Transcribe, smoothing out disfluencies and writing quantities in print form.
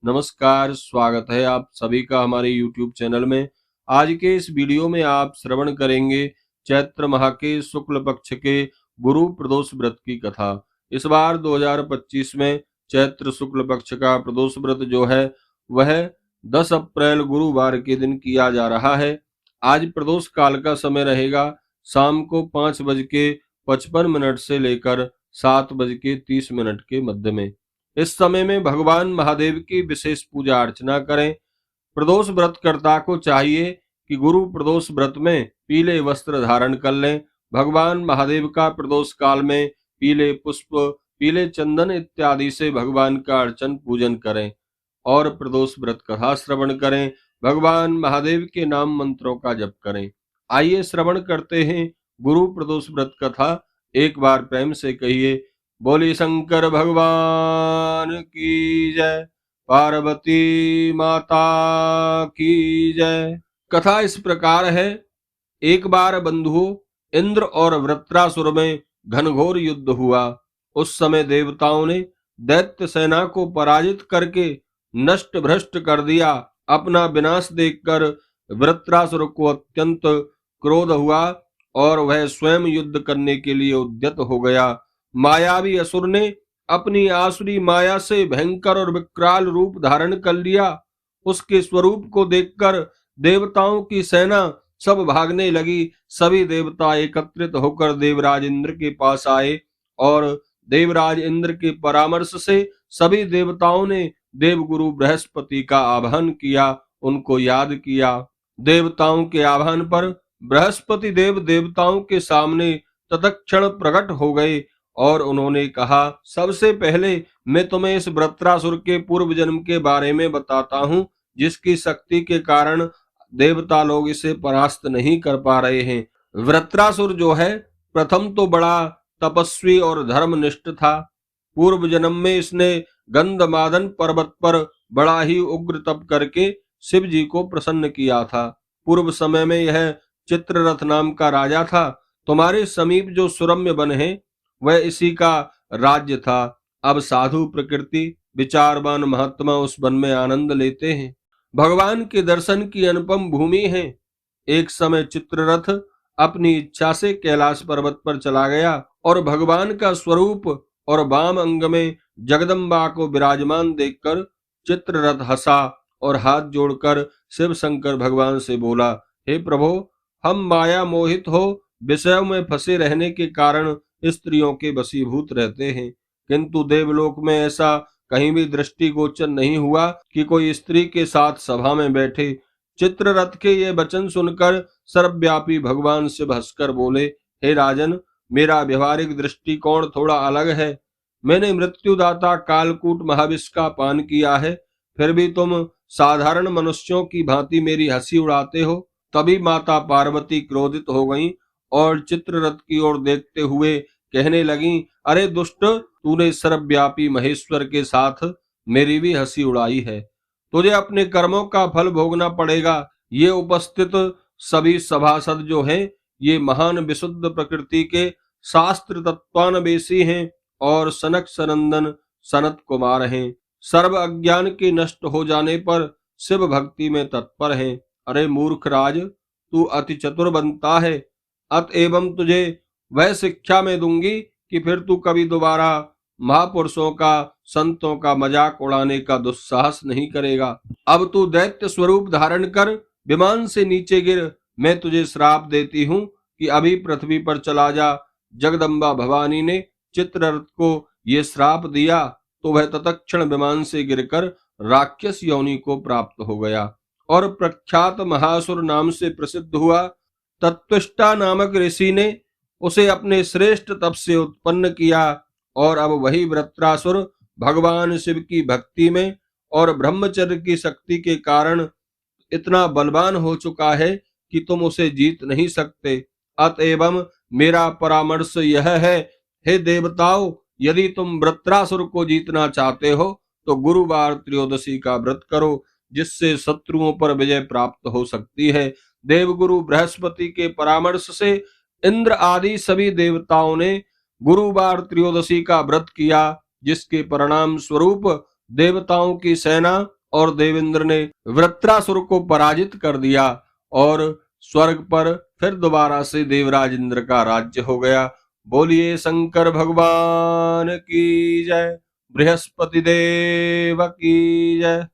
नमस्कार, स्वागत है आप सभी का हमारे YouTube चैनल में। आज के इस वीडियो में आप श्रवण करेंगे चैत्र माह के शुक्ल पक्ष के गुरु प्रदोष व्रत की कथा। इस बार 2025 में चैत्र शुक्ल पक्ष का प्रदोष व्रत जो है वह 10 अप्रैल गुरुवार के दिन किया जा रहा है। आज प्रदोष काल का समय रहेगा शाम को 5:55 से लेकर 7:30 के मध्य में। इस समय में भगवान महादेव की विशेष पूजा अर्चना करें। प्रदोष व्रत कर्ता को चाहिए कि गुरु प्रदोष व्रत में पीले वस्त्र धारण कर लें। भगवान महादेव का प्रदोष काल में पीले पुष्प, पीले चंदन इत्यादि से भगवान का अर्चन पूजन करें और प्रदोष व्रत कथा श्रवण करें। भगवान महादेव के नाम मंत्रों का जप करें। आइए श्रवण करते हैं गुरु प्रदोष व्रत कथा। एक बार प्रेम से कहिए, बोली शंकर भगवान की जय, पार्वती माता की जय। कथा इस प्रकार है। एक बार बंधुओं, इंद्र और वृत्रासुर में घनघोर युद्ध हुआ। उस समय देवताओं ने दैत्य सेना को पराजित करके नष्ट भ्रष्ट कर दिया। अपना विनाश देखकर वृत्रासुर को अत्यंत क्रोध हुआ और वह स्वयं युद्ध करने के लिए उद्यत हो गया। मायावी असुर ने अपनी आसुरी माया से भयंकर और विकराल रूप धारण कर लिया। उसके स्वरूप को देखकर देवताओं की सेना सब भागने लगी। सभी देवता एकत्रित होकर देवराज इंद्र के पास आए और देवराज इंद्र के परामर्श से सभी देवताओं ने देवगुरु बृहस्पति का आह्वान किया, उनको याद किया। देवताओं के आह्वान पर बृहस्पति देव देवताओं के सामने तत्क्षण प्रकट हो गए और उन्होंने कहा, सबसे पहले मैं तुम्हें इस वृत्रासुर के पूर्व जन्म के बारे में बताता हूँ, जिसकी शक्ति के कारण देवता लोग इसे परास्त नहीं कर पा रहे हैं। वृत्रासुर जो है प्रथम तो बड़ा तपस्वी और धर्मनिष्ठ था। पूर्व जन्म में इसने गंधमादन पर्वत पर बड़ा ही उग्र तप करके शिव जी को प्रसन्न किया था। पूर्व समय में यह चित्ररथ नाम का राजा था। तुम्हारे समीप जो सुरम्य वन है वह इसी का राज्य था। अब साधु प्रकृति विचारवान महात्मा उस वन में आनंद लेते हैं। भगवान के दर्शन की अनुपम भूमि है। एक समय चित्ररथ अपनी इच्छा से कैलाश पर्वत पर चला गया और भगवान का स्वरूप और वाम अंग में जगदम्बा को विराजमान देखकर चित्ररथ हंसा और हाथ जोड़कर शिव शंकर भगवान से बोला, हे प्रभु, हम माया मोहित हो विषयों में फंसे रहने के कारण स्त्रियों के वशीभूत रहते हैं, किंतु देवलोक में ऐसा कहीं भी दृष्टिगोचर नहीं हुआ कि कोई स्त्री के साथ सभा में बैठे। चित्ररथ के ये वचन सुनकर सर्वव्यापी भगवान शिव हंसकर बोले, हे राजन, मेरा व्यवहारिक दृष्टिकोण थोड़ा अलग है। मैंने मृत्युदाता कालकूट महाविष का पान किया है, फिर भी तुम साधारण मनुष्यों की भांति मेरी हंसी उड़ाते हो। तभी माता पार्वती क्रोधित हो गईं और चित्ररथ की ओर देखते हुए कहने लगी, अरे दुष्ट, तूने सर्वव्यापी महेश्वर के साथ मेरी भी हंसी उड़ाई है। तुझे अपने कर्मों का फल भोगना पड़ेगा। ये उपस्थित सभी सभासद जो हैं, ये महान विशुद्ध प्रकृति के शास्त्र तत्वान्वेषी हैं और सनक सनंदन सनत कुमार हैं। सर्व अज्ञान के नष्ट हो जाने पर शिव भक्ति में तत्पर हैं। अरे मूर्ख राज, तू अति चतुर बनता है, अतएव तुझे वह शिक्षा मैं दूंगी कि फिर तू कभी दोबारा महापुरुषों का, संतों का मजाक उड़ाने का दुस्साहस नहीं करेगा। अब तू दैत्य स्वरूप धारण कर विमान से नीचे गिर। मैं तुझे श्राप देती हूँ कि अभी पृथ्वी पर चला जा। जगदम्बा भवानी ने चित्ररथ को ये श्राप दिया तो वह तत्क्षण विमान से गिरकर राक्षस योनि को प्राप्त हो गया और प्रख्यात महासुर नाम से प्रसिद्ध हुआ। तत्विष्टा नामक ऋषि ने उसे अपने श्रेष्ठ तप से उत्पन्न किया और अब वही वृत्रासुर भगवान शिव की भक्ति में और ब्रह्मचर्य की शक्ति के कारण इतना बलवान हो चुका है कि तुम उसे जीत नहीं सकते। अतएव मेरा परामर्श यह है, हे देवताओं, यदि तुम वृत्रासुर को जीतना चाहते हो तो गुरुवार त्रयोदशी का व्रत करो, जिससे शत्रुओं पर विजय प्राप्त हो सकती है। देवगुरु बृहस्पति के परामर्श से इंद्र आदि सभी देवताओं ने गुरुवार त्रयोदशी का व्रत किया, जिसके परिणाम स्वरूप देवताओं की सेना और देवेंद्र ने वृत्रासुर को पराजित कर दिया और स्वर्ग पर फिर दोबारा से देवराज इंद्र का राज्य हो गया। बोलिए शंकर भगवान की जय, बृहस्पति देव की जय।